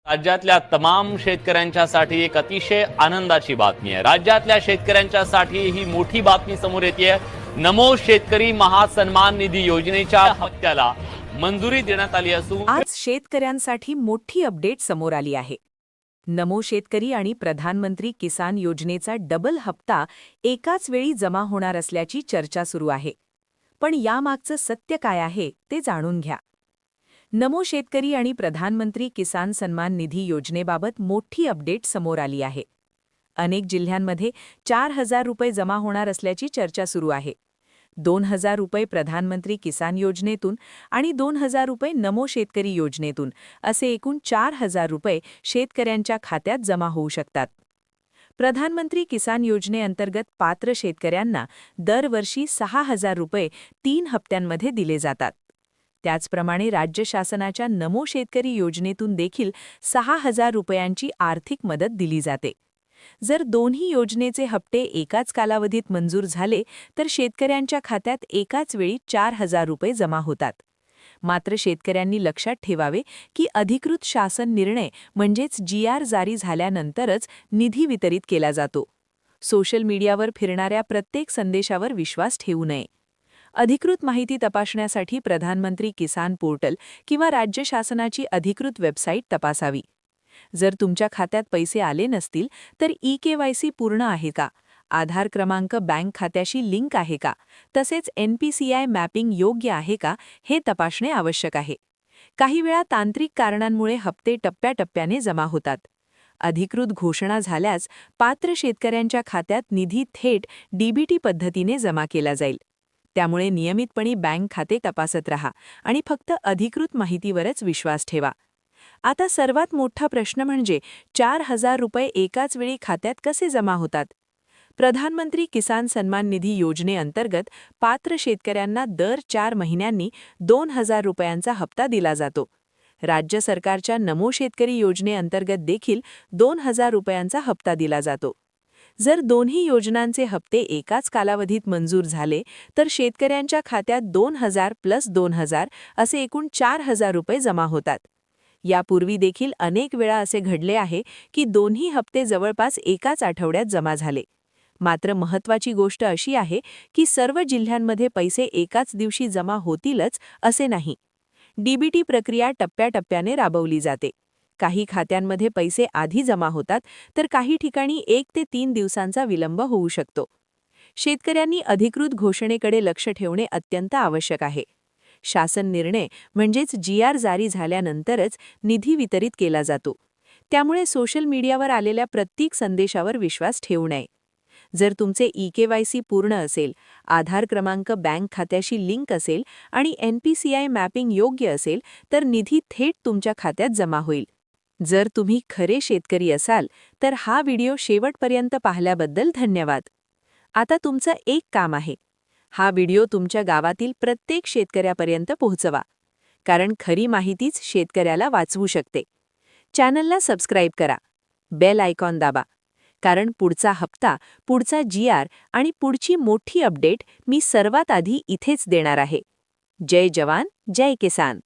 राज्यातल्या तमाम शेतकऱ्यांच्यासाठी एक अतिशय आनंदाची बातमी आहे। राज्यातल्या शेतकऱ्यांच्यासाठी ही मोठी बातमी समोर येते। नमो शेतकरी महासन्मान निधी योजनेच्या हप्त्याला मंजुरी देण्यात आली असून आज शेतकऱ्यांसाठी मोठी अपडेट समोर आली आहे। नमो शेतकरी आणि प्रधानमंत्री किसान योजनेचा डबल हप्ता एकाच वेळी जमा होणार असल्याची चर्चा सुरू आहे। पण यामागचं सत्य काय आहे ते जाणून घ्या। नमो शेतकरी आणि प्रधानमंत्री किसान सन्मान निधी योजनेबाबत मोठी अपडेट समोर आली आहे। अनेक जिल्ह्यांमध्ये 4,000 रुपये जमा होणार असल्याची चर्चा सुरू आहे। 2,000 रुपये प्रधानमंत्री किसान योजनेतून आणि 2,000 रुपये नमो शेतकरी योजनेतून असे एकूण 4,000 रुपये शेतकऱ्यांच्या खात्यात जमा होऊ शकतात। प्रधानमंत्री किसान योजनेअंतर्गत पात्र शेतकऱ्यांना दरवर्षी 6,000 रुपये 3 हप्त्यांमध्ये दिले जातात। त्याचप्रमाणे राज्य शासनाच्या नमो शेतकरी योजनेतून देखील 6,000 रुपयांची आर्थिक मदत दिली जाते। जर दोन्ही योजनेचे हप्ते एकाच कालावधीत मंजूर झाले तर शेतकऱ्यांच्या खात्यात एकाच वेळी 4,000 रुपये जमा होतात। मात्र शेतकऱ्यांनी लक्षात ठेवावे की अधिकृत शासन निर्णय म्हणजेच GR जारी झाल्यानंतरच निधी वितरित केला जातो। सोशल मीडियावर फिरणाऱ्या प्रत्येक संदेशावर विश्वास ठेवू नये। अधिकृत माहिती तपासण्यासाठी प्रधानमंत्री किसान पोर्टल किंवा राज्य शासनाची अधिकृत वेबसाईट तपासावी। जर तुमच्या खात्यात पैसे आले नसतील तर KYC पूर्ण आहे का, आधार क्रमांक बँक खात्याशी लिंक आहे का, तसेच NPCI मॅपिंग योग्य आहे का हे तपासणे आवश्यक आहे। काही वेळा तांत्रिक कारणांमुळे हप्ते टप्प्याटप्प्याने जमा होतात। अधिकृत घोषणा झाल्यास पात्र शेतकऱ्यांच्या खात्यात निधी थेट DBT पद्धतीने जमा केला जाईल। त्यामुळे नियमितपणे बँक खाते तपासत रहा आणि फक्त अधिकृत माहितीवरच विश्वास ठेवा। आता सर्वात मोठा प्रश्न म्हणजे 4,000 रुपये एकाच वेळी खात्यात कसे जमा होतात? प्रधानमंत्री किसान सन्मान निधी योजनेअंतर्गत पात्र शेतकऱ्यांना दर 4 महिन्यांनी 2,000 रुपयांचा हप्ता दिला जातो। राज्य सरकारच्या नमो शेतकरी योजनेअंतर्गत देखील 2,000 रुपयांचा हप्ता दिला जातो। जर दोन्ही योजनांचे हप्ते एकाच कालावधीत मंजूर झाले तर शेतकऱ्यांच्या खात्यात 2,000 + 2,000 असे एकूण 4,000 रुपये जमा होतात। यापूर्वी देखील अनेक वेळा असे घडले आहे की दोन्ही हप्ते जवळपास एकाच आठवड्यात जमा झाले। मात्र महत्त्वाची गोष्ट अशी आहे की सर्व जिल्ह्यांमध्ये पैसे एकाच दिवशी जमा होतीलच असे नाही। DBT प्रक्रिया टप्प्याटप्प्याने राबवली जाते। काही खात्यांमध्ये पैसे आधी जमा होतात तर काही ठिकाणी 1 ते 3 दिवसांचा विलंब होऊ शकतो। शेतकऱ्यांनी अधिकृत घोषणेकडे लक्ष ठेवणे अत्यंत आवश्यक आहे। शासन निर्णय म्हणजेच GR जारी झाल्यानंतरच निधी वितरित केला जातो। त्यामुळे सोशल मीडियावर आलेल्या प्रत्येक संदेशावर विश्वास ठेवू नये। जर तुमचे KYC पूर्ण असेल, आधार क्रमांक बँक खात्याशी लिंक असेल आणि NPCI मॅपिंग योग्य असेल तर निधी थेट तुमच्या खात्यात जमा होईल। जर तुम्ही खरे शेतकरी असाल तर हा व्हिडिओ शेवटपर्यंत पाहिल्याबद्दल धन्यवाद। आता तुमचं एक काम आहे, हा व्हिडिओ तुमच्या गावातील प्रत्येक शेतकऱ्यापर्यंत पोहोचवा, कारण खरी माहितीच शेतकऱ्याला वाचवू शकते। चॅनलला सबस्क्राईब करा, बेल आयकॉन दाबा, कारण पुढचा हप्ता, पुढचा GR आणि पुढची मोठी अपडेट मी सर्वात आधी इथेच देणार आहे। जय जवान, जय किसान।